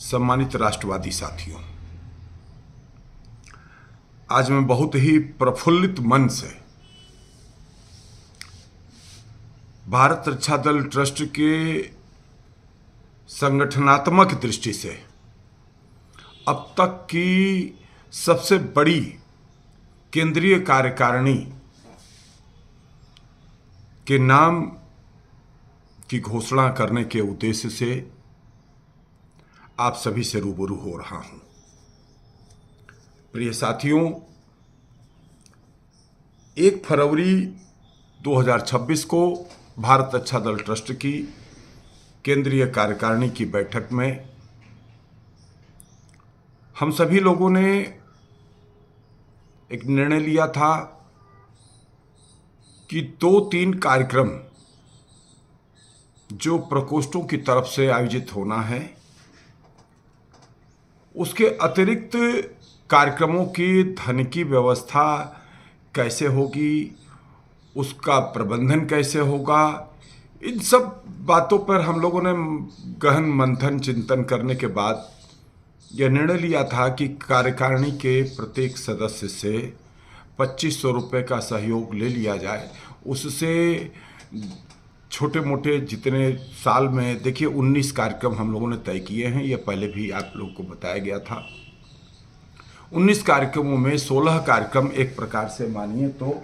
सम्मानित राष्ट्रवादी साथियों, आज मैं बहुत ही प्रफुल्लित मन से भारत रक्षा दल ट्रस्ट के संगठनात्मक दृष्टि से अब तक की सबसे बड़ी केंद्रीय कार्यकारिणी के नाम की घोषणा करने के उद्देश्य से आप सभी से रूबरू हो रहा हूं। प्रिय साथियों, 1 फरवरी 2026 को भारत रक्षा दल ट्रस्ट की केंद्रीय कार्यकारिणी की बैठक में हम सभी लोगों ने एक निर्णय लिया था कि 2-3 कार्यक्रम जो प्रकोष्ठों की तरफ से आयोजित होना है, उसके अतिरिक्त कार्यक्रमों की धन की व्यवस्था कैसे होगी, उसका प्रबंधन कैसे होगा, इन सब बातों पर हम लोगों ने गहन मंथन चिंतन करने के बाद यह निर्णय लिया था कि कार्यकारिणी के प्रत्येक सदस्य से 2500 रुपये का सहयोग ले लिया जाए। उससे छोटे मोटे जितने साल में, देखिए 19 कार्यक्रम हम लोगों ने तय किए हैं, यह पहले भी आप लोगों को बताया गया था। 19 कार्यक्रमों में 16 कार्यक्रम एक प्रकार से मानिए तो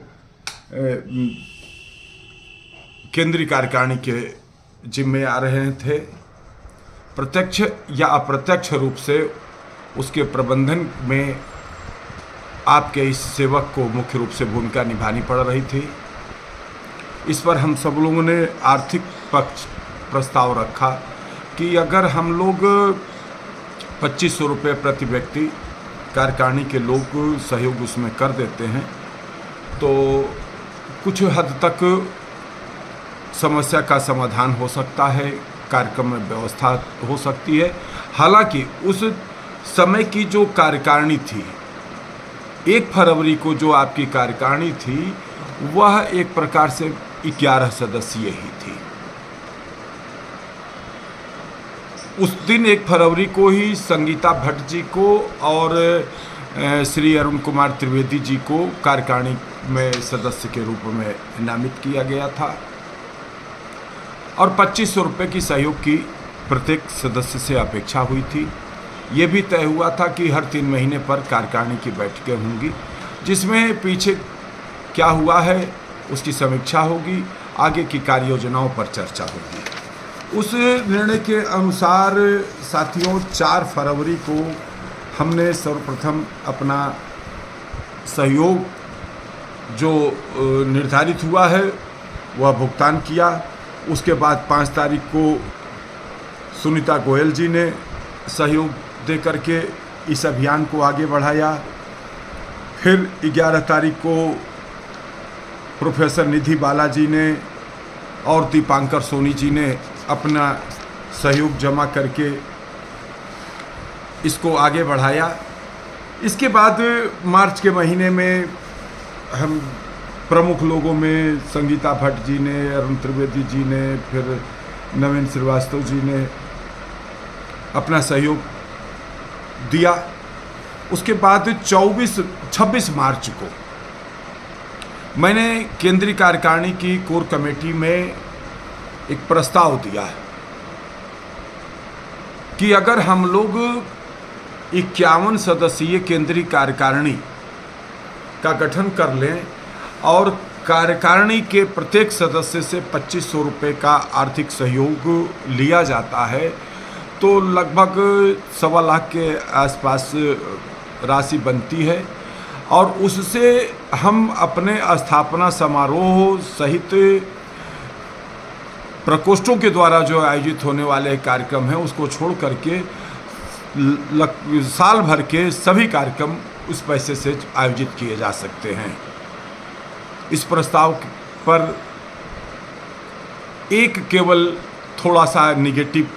केंद्रीय कार्यकारिणी के जिम्मे आ रहे थे। प्रत्यक्ष या अप्रत्यक्ष रूप से उसके प्रबंधन में आपके इस सेवक को मुख्य रूप से भूमिका निभानी पड़ रही थी। इस पर हम सब लोगों ने आर्थिक पक्ष प्रस्ताव रखा कि अगर हम लोग 2500 रुपये प्रति व्यक्ति कार्यकारिणी के लोग सहयोग उसमें कर देते हैं तो कुछ हद तक समस्या का समाधान हो सकता है, कार्यक्रम में व्यवस्था हो सकती है। हालांकि उस समय की जो कार्यकारिणी थी, 1 फरवरी को जो आपकी कार्यकारिणी थी, वह एक प्रकार से 11 सदस्यीय ही थी। उस दिन 1 फरवरी को ही संगीता भट्ट जी को और श्री अरुण कुमार त्रिवेदी जी को कार्यकारिणी में सदस्य के रूप में नामित किया गया था और 2500 रुपये की सहयोग की प्रत्येक सदस्य से अपेक्षा हुई थी। ये भी तय हुआ था कि हर 3 महीने पर कार्यकारिणी की बैठकें होंगी, जिसमें पीछे क्या हुआ है उसकी समीक्षा होगी, आगे की कार्य योजनाओं पर चर्चा होगी। उस निर्णय के अनुसार साथियों 4 फरवरी को हमने सर्वप्रथम अपना सहयोग जो निर्धारित हुआ है वह भुगतान किया। उसके बाद 5 तारीख को सुनीता गोयल जी ने सहयोग दे करके इस अभियान को आगे बढ़ाया। फिर 11 तारीख को प्रोफेसर निधि बालाजी ने और दीपांकर सोनी जी ने अपना सहयोग जमा करके इसको आगे बढ़ाया। इसके बाद मार्च के महीने में हम प्रमुख लोगों में संगीता भट्ट जी ने, अरुण त्रिवेदी जी ने, फिर नवीन श्रीवास्तव जी ने अपना सहयोग दिया। उसके बाद 26 मार्च को मैंने केंद्रीय कार्यकारिणी की कोर कमेटी में एक प्रस्ताव दिया है कि अगर हम लोग 51 सदस्यीय केंद्रीय कार्यकारिणी का गठन कर लें और कार्यकारिणी के प्रत्येक सदस्य से 2500 रुपये का आर्थिक सहयोग लिया जाता है तो लगभग 1.25 लाख के आसपास राशि बनती है और उससे हम अपने स्थापना समारोह सहित प्रकोष्ठों के द्वारा जो आयोजित होने वाले कार्यक्रम हैं उसको छोड़ करके साल भर के सभी कार्यक्रम उस पैसे से आयोजित किए जा सकते हैं। इस प्रस्ताव पर एक केवल थोड़ा सा निगेटिव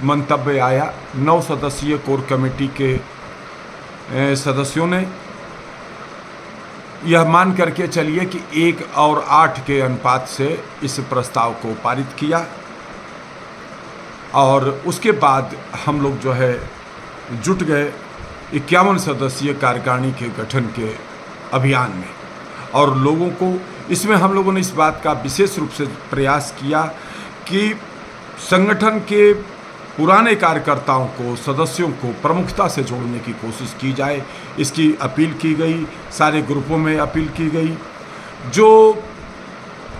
मंतव्य आया। 9 सदस्यीय कोर कमेटी के सदस्यों ने यह मान करके चलिए कि 1 और 8 के अनुपात से इस प्रस्ताव को पारित किया। और उसके बाद हम लोग जो है जुट गए 51 सदस्यीय कार्यकारिणी के गठन के अभियान में। और लोगों को इसमें हम लोगों ने इस बात का विशेष रूप से प्रयास किया कि संगठन के पुराने कार्यकर्ताओं को, सदस्यों को प्रमुखता से जोड़ने की कोशिश की जाए। इसकी अपील की गई, सारे ग्रुपों में अपील की गई। जो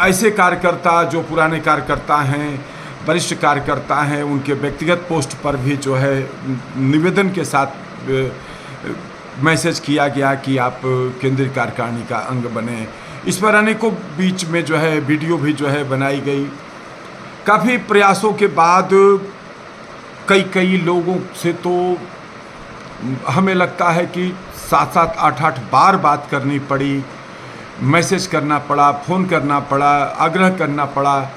ऐसे कार्यकर्ता, जो पुराने कार्यकर्ता हैं, वरिष्ठ कार्यकर्ता हैं, उनके व्यक्तिगत पोस्ट पर भी जो है निवेदन के साथ मैसेज किया गया कि आप केंद्रीय कार्यकारिणी का अंग बने। इस पर अनेकों बीच में जो है वीडियो भी जो है बनाई गई। काफ़ी प्रयासों के बाद कई लोगों से तो हमें लगता है कि 7-7, 8-8 बार बात करनी पड़ी, मैसेज करना पड़ा, फ़ोन करना पड़ा, आग्रह करना पड़ा।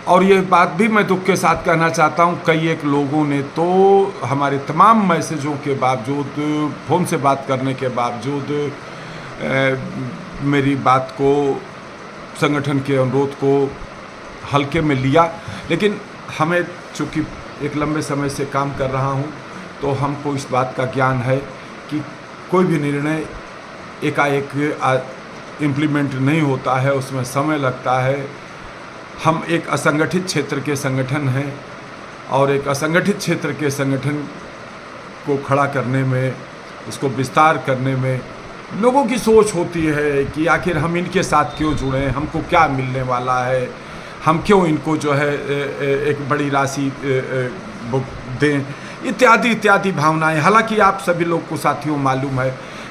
और ये बात भी मैं दुख के साथ कहना चाहता हूँ, कई एक लोगों ने तो हमारे तमाम मैसेजों के बावजूद, फ़ोन से बात करने के बावजूद मेरी बात को, संगठन के अनुरोध को हल्के में लिया। लेकिन हमें चूँकि एक लंबे समय से काम कर रहा हूँ तो हमको इस बात का ज्ञान है कि कोई भी निर्णय एकाएक इम्प्लीमेंट नहीं होता है, उसमें समय लगता है। हम एक असंगठित क्षेत्र के संगठन हैं और एक असंगठित क्षेत्र के संगठन को खड़ा करने में, उसको विस्तार करने में लोगों की सोच होती है कि आखिर हम इनके साथ क्यों जुड़ें, हमको क्या मिलने वाला है, हम क्यों इनको जो है एक बड़ी राशि दें, इत्यादि भावनाएं। हालांकि आप सभी लोग को साथियों मालूम है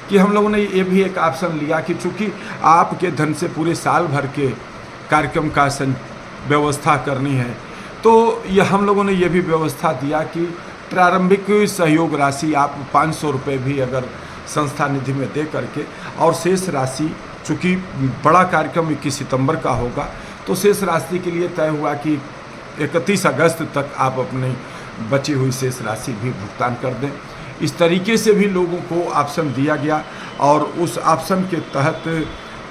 कि हम लोगों ने ये भी एक ऑप्शन लिया कि चूँकि आपके धन से पूरे साल भर के कार्यक्रम का व्यवस्था करनी है, तो ये हम लोगों ने ये भी व्यवस्था दिया कि प्रारंभिक सहयोग राशि आप 500 रुपये भी अगर संस्था निधि में दे करके, और शेष राशि, चूँकि बड़ा कार्यक्रम 21 सितंबर का होगा, तो शेष राशि के लिए तय हुआ कि 31 अगस्त तक आप अपनी बची हुई शेष राशि भी भुगतान कर दें। इस तरीके से भी लोगों को ऑप्शन दिया गया और उस ऑप्शन के तहत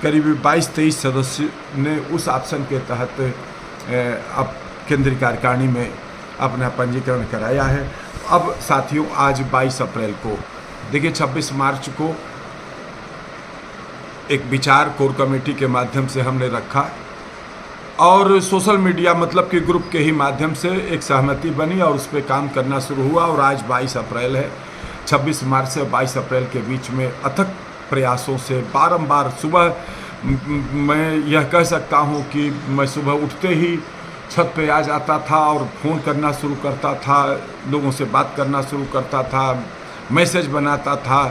करीब 22-23 सदस्य ने उस ऑप्शन के तहत अब केंद्रीय कार्यकारिणी में अपना पंजीकरण कराया है। अब साथियों, आज 22 अप्रैल को, देखिए 26 मार्च को एक विचार कोर कमेटी के माध्यम से हमने रखा और सोशल मीडिया मतलब कि ग्रुप के ही माध्यम से एक सहमति बनी और उस पर काम करना शुरू हुआ। और आज 22 अप्रैल है। 26 मार्च से 22 अप्रैल के बीच में अथक प्रयासों से बारंबार सुबह, मैं यह कह सकता हूँ कि मैं सुबह उठते ही छत पे आ जाता था और फ़ोन करना शुरू करता था, लोगों से बात करना शुरू करता था, मैसेज बनाता था,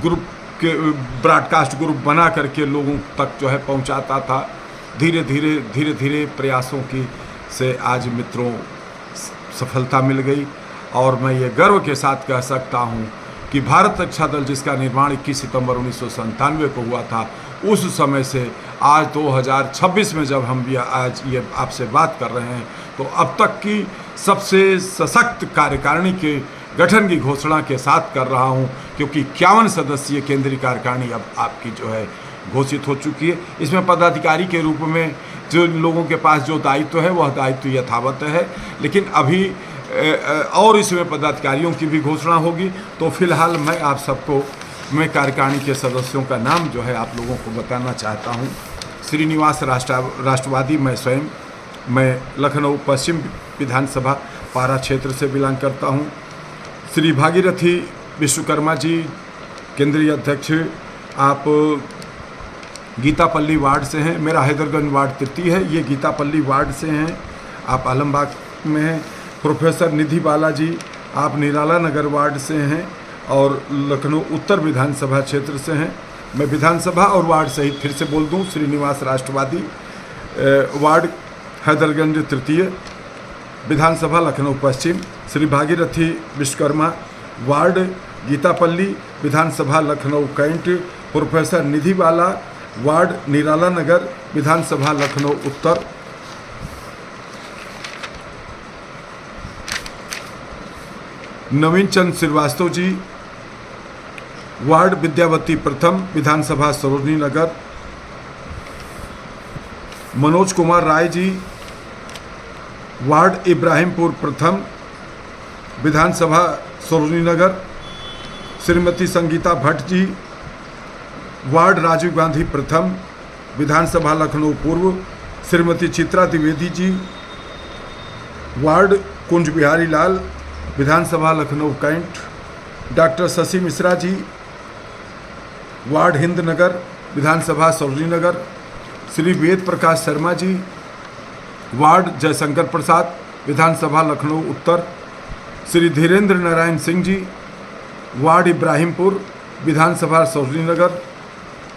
ग्रुप के ब्रॉडकास्ट ग्रुप बना करके लोगों तक जो है पहुँचाता था। धीरे धीरे प्रयासों की से आज मित्रों सफलता मिल गई और मैं ये गर्व के साथ कह सकता हूँ कि भारत रक्षा दल जिसका निर्माण 21 सितंबर 1997 को हुआ था, उस समय से आज 2026 में जब हम भी आज ये आपसे बात कर रहे हैं, तो अब तक की सबसे सशक्त कार्यकारिणी के गठन की घोषणा के साथ कर रहा हूँ, क्योंकि 51 सदस्यीय केंद्रीय कार्यकारिणी अब आपकी जो है घोषित हो चुकी है। इसमें पदाधिकारी के रूप में जो लोगों के पास जो दायित्व है वह दायित्व यथावत है, लेकिन अभी और इसमें पदाधिकारियों की भी घोषणा होगी। तो फिलहाल मैं आप सबको, मैं कार्यकारिणी के सदस्यों का नाम जो है आप लोगों को बताना चाहता हूँ। श्रीनिवास राष्ट्रवादी मैं स्वयं, मैं लखनऊ पश्चिम विधानसभा पारा क्षेत्र से बिलोंग करता हूँ। श्री भागीरथी विश्वकर्मा जी केंद्रीय अध्यक्ष, आप गीतापल्ली वार्ड से हैं। मेरा हैदरगंज वार्ड तृतीय है, ये गीतापल्ली वार्ड से हैं, आप आलमबाग में हैं। प्रोफेसर निधि बाला जी, आप निराला नगर वार्ड से हैं और लखनऊ उत्तर विधानसभा क्षेत्र से हैं। मैं विधानसभा और वार्ड सहित फिर से बोल दूं, श्रीनिवास राष्ट्रवादी वार्ड हैदरगंज तृतीय, विधानसभा लखनऊ पश्चिम। श्री भागीरथी विश्वकर्मा वार्ड गीतापल्ली, विधानसभा लखनऊ कैंट। प्रोफेसर निधि बाला वार्ड निराला नगर, विधानसभा लखनऊ उत्तर। नवीन चंद श्रीवास्तव जी वार्ड विद्यावती प्रथम, विधानसभा सरोजनी नगर। मनोज कुमार राय जी वार्ड इब्राहिमपुर प्रथम विधानसभा सरोजनी नगर श्रीमती संगीता भट्ट जी। वार्ड राजीव गांधी प्रथम विधानसभा लखनऊ पूर्व श्रीमती चित्रा द्विवेदी जी। वार्ड कुंज बिहारी लाल विधानसभा Lucknow cantt doctor Shashi Mishra ji. Ward Hind नगर विधानसभा सरोजनी नगर श्री वेद प्रकाश शर्मा जी। वार्ड जयशंकर प्रसाद विधानसभा लखनऊ उत्तर श्री धीरेन्द्र नारायण सिंह जी। वार्ड इब्राहिमपुर विधानसभा सरोजनी नगर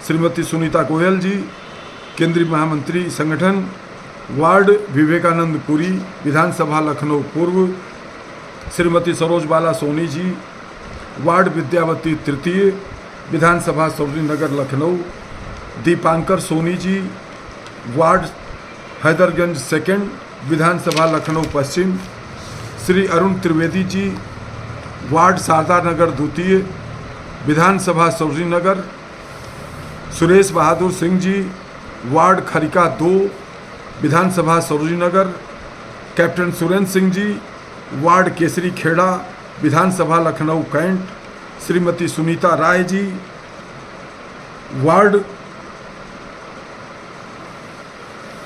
श्रीमती सुनीता गोयल जी, केंद्रीय महामंत्री संगठन। वार्ड विवेकानंद पुरी विधानसभा लखनऊ पूर्व श्रीमती सरोज बाला सोनी जी। वार्ड विद्यावती तृतीय विधानसभा सरोजनी नगर लखनऊ दीपांकर सोनी जी। वार्ड हैदरगंज सेकंड विधानसभा लखनऊ पश्चिम श्री अरुण त्रिवेदी जी। वार्ड शारदा नगर द्वितीय विधानसभा सरोजनी नगर सुरेश बहादुर सिंह जी। वार्ड खरिका 2 विधानसभा सरोजनी नगर कैप्टन सुरेंद्र सिंह जी। वार्ड केसरी खेड़ा विधानसभा लखनऊ कैंट श्रीमती सुनीता राय जी। वार्ड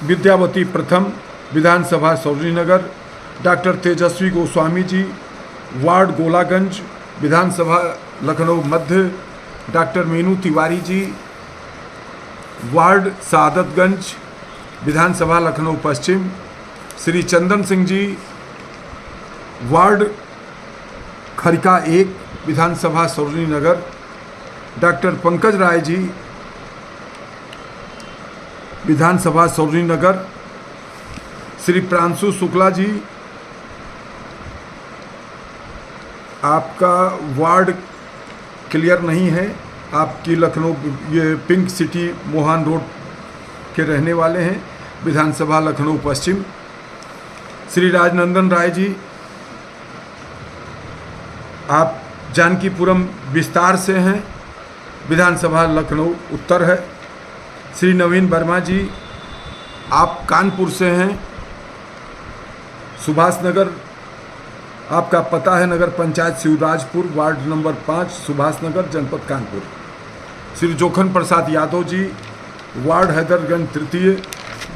विद्यावती प्रथम विधानसभा सरोजनी नगर डॉक्टर तेजस्वी गोस्वामी जी। वार्ड गोलागंज विधानसभा लखनऊ मध्य डॉक्टर मीनू तिवारी जी। वार्ड सादतगंज विधानसभा लखनऊ पश्चिम श्री चंदन सिंह जी। वार्ड खरिका 1 विधानसभा सरोजनी नगर डॉक्टर पंकज राय जी। विधानसभा सरोजनी नगर श्री प्रांशु शुक्ला जी। आपका वार्ड क्लियर नहीं है, आपकी लखनऊ ये पिंक सिटी मोहान रोड के रहने वाले हैं विधानसभा लखनऊ पश्चिम श्री राजनंदन राय जी। आप जानकीपुरम विस्तार से हैं विधानसभा लखनऊ उत्तर है। श्री नवीन वर्मा जी आप कानपुर से हैं सुभाष नगर आपका पता है नगर पंचायत शिवराजपुर वार्ड नंबर 5 सुभाष नगर जनपद कानपुर। श्री जोखन प्रसाद यादव जी वार्ड हैदरगंज तृतीय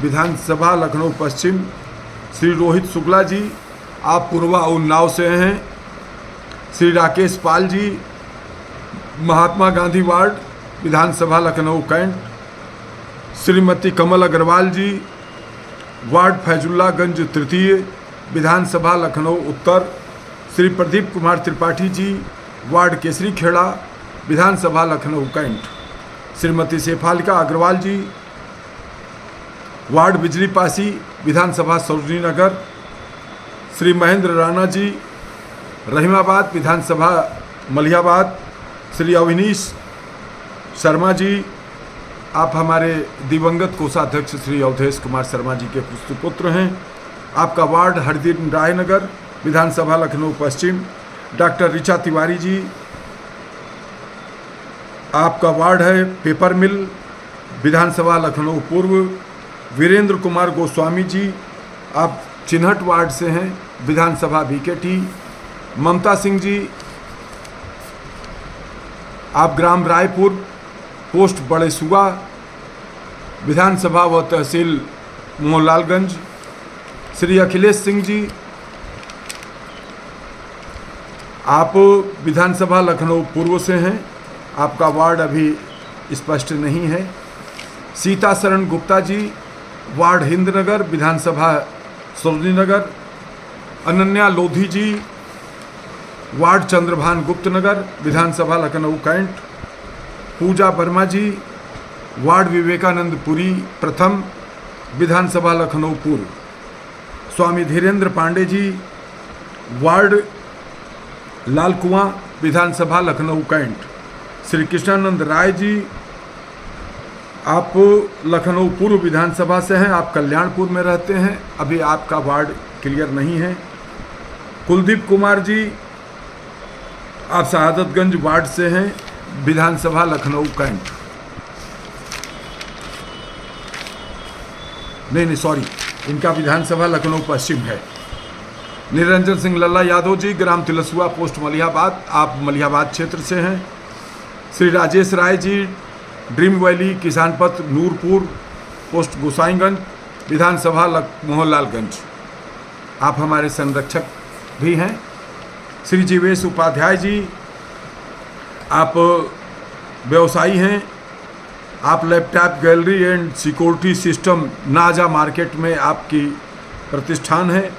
विधानसभा लखनऊ पश्चिम श्री रोहित शुक्ला जी आप पूर्वा उन्नाव से हैं। श्री राकेश पाल जी महात्मा गांधी वार्ड विधानसभा लखनऊ कैंट श्रीमती कमल अग्रवाल जी वार्ड फैजुल्लागंज तृतीय विधानसभा लखनऊ उत्तर श्री प्रदीप कुमार त्रिपाठी जी वार्ड केसरी खेड़ा विधानसभा लखनऊ कैंट श्रीमती शेफालिका अग्रवाल जी वार्ड बिजली पासी विधानसभा सरोजनी नगर श्री महेंद्र राणा जी रहीमाबाद विधानसभा मलिहाबाद श्री अविनीश शर्मा जी आप हमारे दिवंगत कोषाध्यक्ष श्री अवधेश कुमार शर्मा जी के पुत्र हैं। आपका वार्ड हरदीप रायनगर विधानसभा लखनऊ पश्चिम डॉक्टर ऋचा तिवारी जी। आपका वार्ड है पेपर मिल विधानसभा लखनऊ पूर्व वीरेंद्र कुमार गोस्वामी जी आप चिन्हट वार्ड से हैं विधानसभा बीकेटी। ममता सिंह जी आप ग्राम रायपुर पोस्ट बड़े सुगा विधानसभा व तहसील मोहनलालगंज। श्री अखिलेश सिंह जी आप विधानसभा लखनऊ पूर्व से हैं आपका वार्ड अभी स्पष्ट नहीं है। सीता शरण गुप्ता जी वार्ड हिंदनगर विधानसभा सरोजनी नगर। अनन्या लोधी जी वार्ड चंद्रभान गुप्त नगर विधानसभा लखनऊ कैंट। पूजा वर्मा जी वार्ड विवेकानंद पुरी प्रथम विधानसभा लखनऊ पूर्व। स्वामी धीरेन्द्र पांडे जी वार्ड लाल कुआं विधानसभा लखनऊ कैंट। श्री कृष्णानंद राय जी आप लखनऊ पूर्व विधानसभा से हैं आप कल्याणपुर में रहते हैं अभी आपका वार्ड क्लियर नहीं है। कुलदीप कुमार जी आप शहादतगंज वार्ड से हैं विधानसभा लखनऊ कैंट। नहीं सॉरी इनका विधानसभा लखनऊ पश्चिम है। निरंजन सिंह लल्ला यादव जी, ग्राम तिलसुआ, पोस्ट मलिहाबाद, आप मलिहाबाद क्षेत्र से हैं। श्री राजेश राय जी, ड्रीम वैली, किसान पथ, नूरपुर, पोस्ट गोसाईगंज, विधानसभा मोहनलालगंज, आप हमारे संरक्षक भी हैं। श्री जीवेश उपाध्याय जी, आप व्यवसायी हैं, आप laptop gallery and security system नाजा मार्केट में आपकी प्रतिष्ठान है,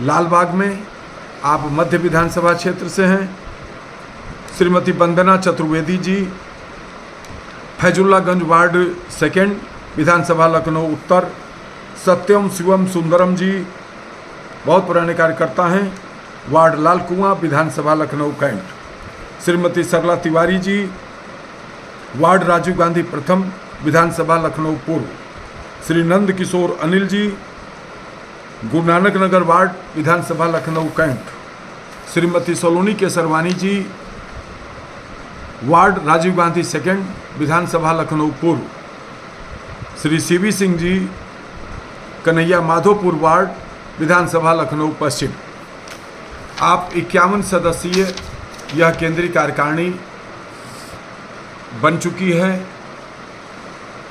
लालबाग में, आप मध्य विधानसभा क्षेत्र से हैं। श्रीमती वंदना चतुर्वेदी जी, फैजुल्लागंज वार्ड 2 विधानसभा लखनऊ उत्तर। सत्यम शिवम सुंदरम जी, बहुत पुराने कार्यकर्ता हैं, वार्ड लाल कुआं, विधानसभा लखनऊ कैंट। श्रीमती सरला तिवारी जी, वार्ड राजीव गांधी प्रथम, विधानसभा लखनऊ पूर्व। श्री नंद किशोर अनिल जी, गुरु नानक नगर वार्ड, विधानसभा लखनऊ कैंट। श्रीमती सोलोनी केसरवानी जी, वार्ड राजीव गांधी 2 विधानसभा लखनऊ पूर्व। श्री सीवी सिंह जी, कन्हैया माधोपुर वार्ड, विधानसभा लखनऊ पश्चिम। आप 51 सदस्यीय यह केंद्रीय कार्यकारिणी बन चुकी है।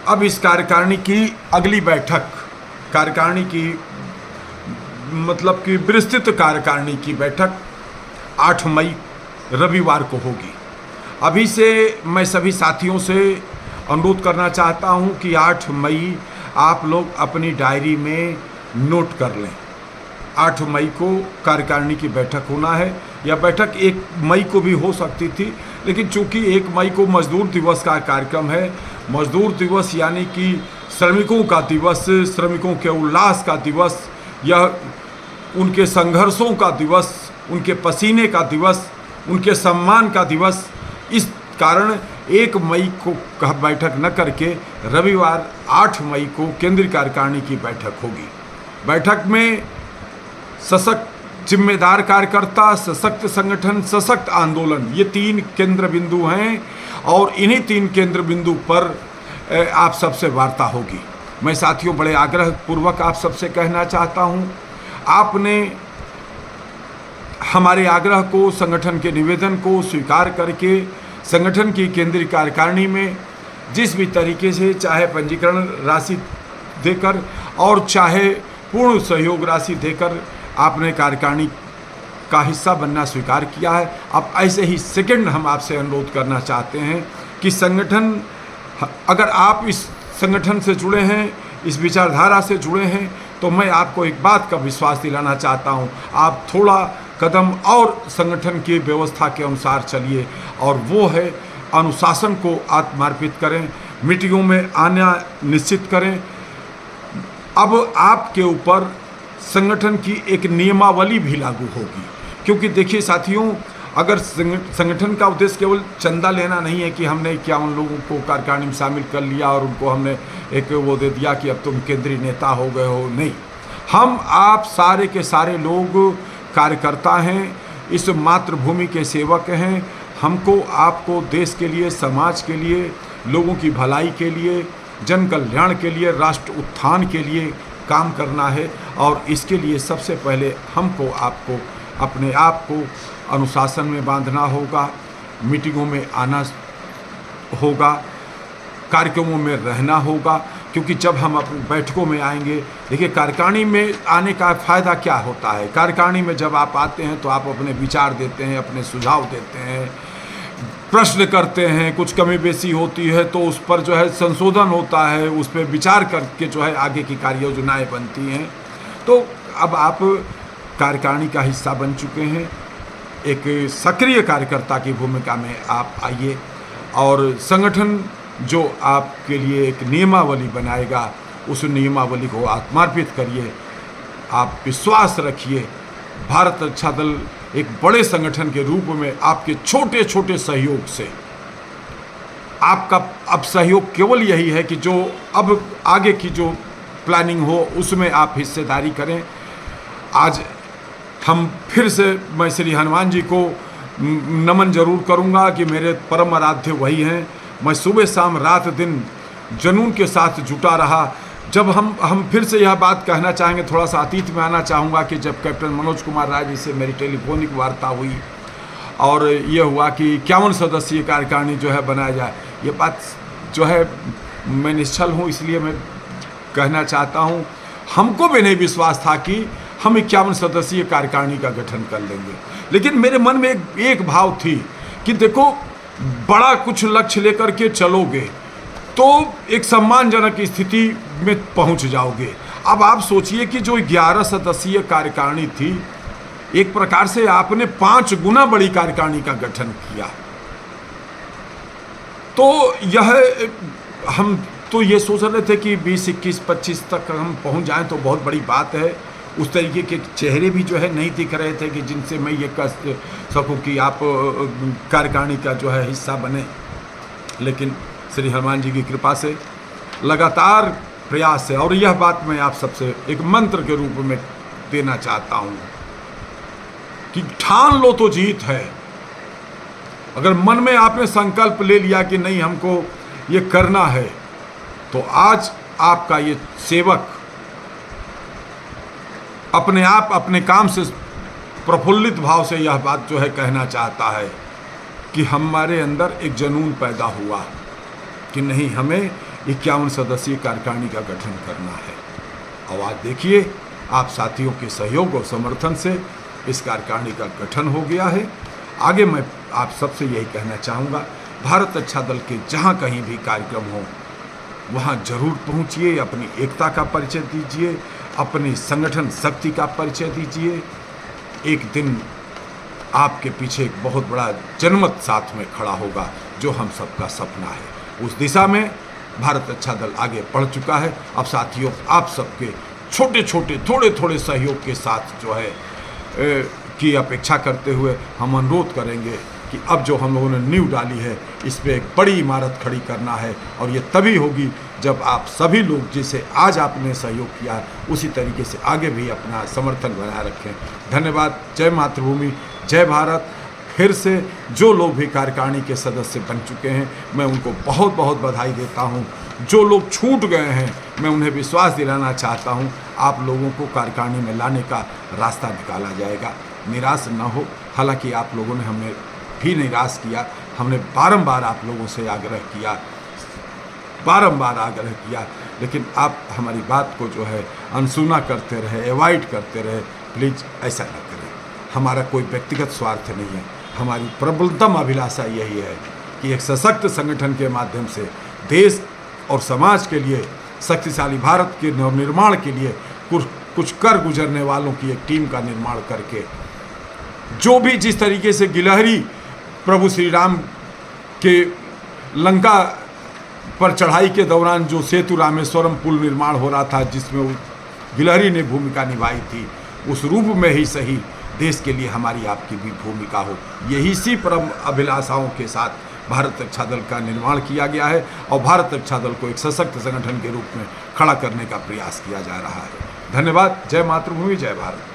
अब इस कार्यकारिणी की अगली बैठक, कार्यकारिणी की मतलब कि विस्तृत कार्यकारिणी की बैठक 8 मई रविवार को होगी। अभी से मैं सभी साथियों से अनुरोध करना चाहता हूं कि 8 मई आप लोग अपनी डायरी में नोट कर लें। 8 मई को कार्यकारिणी की बैठक होना है। यह बैठक 1 मई को भी हो सकती थी, लेकिन चूंकि 1 मई को मजदूर दिवस का कार्यक्रम है, मजदूर दिवस यानी कि श्रमिकों का दिवस, श्रमिकों के उल्लास का दिवस, यह उनके संघर्षों का दिवस, उनके पसीने का दिवस, उनके सम्मान का दिवस, इस कारण 1 मई को बैठक न करके रविवार 8 मई को केंद्रीय कार्यकारिणी की बैठक होगी। बैठक में सशक्त जिम्मेदार कार्यकर्ता, सशक्त संगठन, सशक्त आंदोलन, ये 3 केंद्र बिंदु हैं और इन्हीं 3 केंद्र बिंदु पर आप सबसे वार्ता होगी। मैं साथियों बड़े आग्रह पूर्वक आप सबसे कहना चाहता हूँ, आपने हमारे आग्रह को, संगठन के निवेदन को स्वीकार करके संगठन की केंद्रीय कार्यकारिणी में जिस भी तरीके से, चाहे पंजीकरण राशि देकर और चाहे पूर्ण सहयोग राशि देकर, आपने कार्यकारिणी का हिस्सा बनना स्वीकार किया है। अब ऐसे ही सेकंड हम आपसे अनुरोध करना चाहते हैं कि संगठन, अगर आप इस संगठन से जुड़े हैं, इस विचारधारा से जुड़े हैं, तो मैं आपको एक बात का विश्वास दिलाना चाहता हूं, आप थोड़ा कदम और संगठन की व्यवस्था के अनुसार चलिए, और वो है अनुशासन को आत्मार्पित करें, मीटिंगों में आना निश्चित करें। अब आपके ऊपर संगठन की एक नियमावली भी लागू होगी, क्योंकि देखिए साथियों, अगर संगठन का उद्देश्य केवल चंदा लेना नहीं है कि हमने 51 लोगों को कार्यकारिणी में शामिल कर लिया और उनको हमने एक वो दे दिया कि अब तुम केंद्रीय नेता हो गए हो, नहीं। हम आप सारे के सारे लोग कार्यकर्ता हैं, इस मातृभूमि के सेवक हैं। हमको आपको देश के लिए, समाज के लिए, लोगों की भलाई के लिए, जन कल्याण के लिए, राष्ट्र उत्थान के लिए काम करना है, और इसके लिए सबसे पहले हमको आपको अपने आप को अनुशासन में बांधना होगा, मीटिंगों में आना होगा, कार्यक्रमों में रहना होगा, क्योंकि जब हम अपनी बैठकों में आएंगे, देखिए कार्यकारिणी में आने का फ़ायदा क्या होता है। कार्यकारिणी में जब आप आते हैं तो आप अपने विचार देते हैं, अपने सुझाव देते हैं, प्रश्न करते हैं, कुछ कमी बेसी होती है तो उस पर जो है संशोधन होता है, उस पर विचार करके जो है आगे की कार्य योजनाएँ बनती हैं। तो अब आप कार्यकारिणी का हिस्सा बन चुके हैं, एक सक्रिय कार्यकर्ता की भूमिका में आप आइए, और संगठन जो आपके लिए एक नियमावली बनाएगा, उस नियमावली को आत्मार्पित करिए। आप विश्वास रखिए, भारत रक्षा दल एक बड़े संगठन के रूप में आपके छोटे छोटे सहयोग से, आपका अब सहयोग केवल यही है कि जो अब आगे की जो प्लानिंग हो उसमें आप हिस्सेदारी करें। आज हम फिर से, मैं श्री हनुमान जी को नमन जरूर करूंगा कि मेरे परम आराध्य वही हैं। मैं सुबह शाम रात दिन जुनून के साथ जुटा रहा, जब हम फिर से यह बात कहना चाहेंगे, थोड़ा सा अतीत में आना चाहूँगा कि जब कैप्टन मनोज कुमार राय जी से मेरी टेलीफोनिक वार्ता हुई और ये हुआ कि 51 सदस्यीय कार्यकारिणी जो है बनाया जाए, ये बात जो है मैं निश्चल हूँ, इसलिए मैं कहना चाहता हूँ हमको भी नहीं विश्वास था कि हम 51 सदस्यीय कार्यकारिणी का गठन कर लेंगे, लेकिन मेरे मन में एक भाव थी कि देखो बड़ा कुछ लक्ष्य लेकर के चलोगे तो एक सम्मानजनक स्थिति में पहुंच जाओगे। अब आप सोचिए कि जो 11 सदस्यीय कार्यकारिणी थी, एक प्रकार से आपने 5 गुना बड़ी कार्यकारिणी का गठन किया। तो यह हम तो ये सोच रहे थे कि 20, 21, 25 तक हम पहुंच जाएं तो बहुत बड़ी बात है। उस तरीके के चेहरे भी जो है नहीं दिख रहे थे कि जिनसे मैं ये कह सकूं कि आप कार्यकारिणी का जो है हिस्सा बने, लेकिन श्री हनुमान जी की कृपा से लगातार प्रयास है। और यह बात मैं आप सबसे एक मंत्र के रूप में देना चाहता हूं कि ठान लो तो जीत है। अगर मन में आपने संकल्प ले लिया कि नहीं हमको ये करना है, तो आज आपका ये सेवक अपने आप अपने काम से प्रफुल्लित भाव से यह बात जो है कहना चाहता है कि हमारे अंदर एक जुनून पैदा हुआ कि नहीं, हमें 51 सदस्यीय कार्यकारिणी का गठन करना है। और आज देखिए आप साथियों के सहयोग और समर्थन से इस कार्यकारिणी का गठन हो गया है। आगे मैं आप सबसे यही कहना चाहूँगा, भारत अच्छा दल के जहाँ कहीं भी कार्यक्रम हो वहाँ जरूर पहुँचिए, अपनी एकता का परिचय दीजिए, अपनी संगठन शक्ति का परिचय दीजिए। एक दिन आपके पीछे एक बहुत बड़ा जनमत साथ में खड़ा होगा, जो हम सबका सपना है। उस दिशा में भारत अच्छा दल आगे बढ़ चुका है। अब साथियों, आप सबके छोटे छोटे थोड़े थोड़े सहयोग के साथ जो है की अपेक्षा करते हुए हम अनुरोध करेंगे कि अब जो हम लोगों ने नींव डाली है, इस पर एक बड़ी इमारत खड़ी करना है। और ये तभी होगी जब आप सभी लोग जिसे आज आपने सहयोग किया उसी तरीके से आगे भी अपना समर्थन बनाए रखें। धन्यवाद। जय मातृभूमि, जय भारत। फिर से जो लोग भी कार्यकारिणी के सदस्य बन चुके हैं, मैं उनको बहुत बहुत बधाई देता हूं। जो लोग छूट गए हैं, मैं उन्हें विश्वास दिलाना चाहता हूं, आप लोगों को कार्यकारिणी में लाने का रास्ता निकाला जाएगा। निराश न हो। हालांकि आप लोगों ने हमें भी निराश किया, हमने बारंबार आप लोगों से बारंबार आग्रह किया, लेकिन आप हमारी बात को जो है अनसुना करते रहे, अवॉइड करते रहे। प्लीज़ ऐसा न करें। हमारा कोई व्यक्तिगत स्वार्थ नहीं है, हमारी प्रबलतम अभिलाषा यही है कि एक सशक्त संगठन के माध्यम से देश और समाज के लिए, शक्तिशाली भारत के नवनिर्माण के लिए कुछ कर गुजरने वालों की एक टीम का निर्माण करके, जो भी जिस तरीके से गिलहरी प्रभु श्री राम के लंका पर चढ़ाई के दौरान जो सेतु रामेश्वरम पुल निर्माण हो रहा था, जिसमें गिलहरी ने भूमिका निभाई थी, उस रूप में ही सही देश के लिए हमारी आपकी भी भूमिका हो। यही सी परम अभिलाषाओं के साथ भारत रक्षा दल का निर्माण किया गया है और भारत रक्षा दल को एक सशक्त संगठन के रूप में खड़ा करने का प्रयास किया जा रहा है। धन्यवाद। जय मातृभूमि, जय भारत।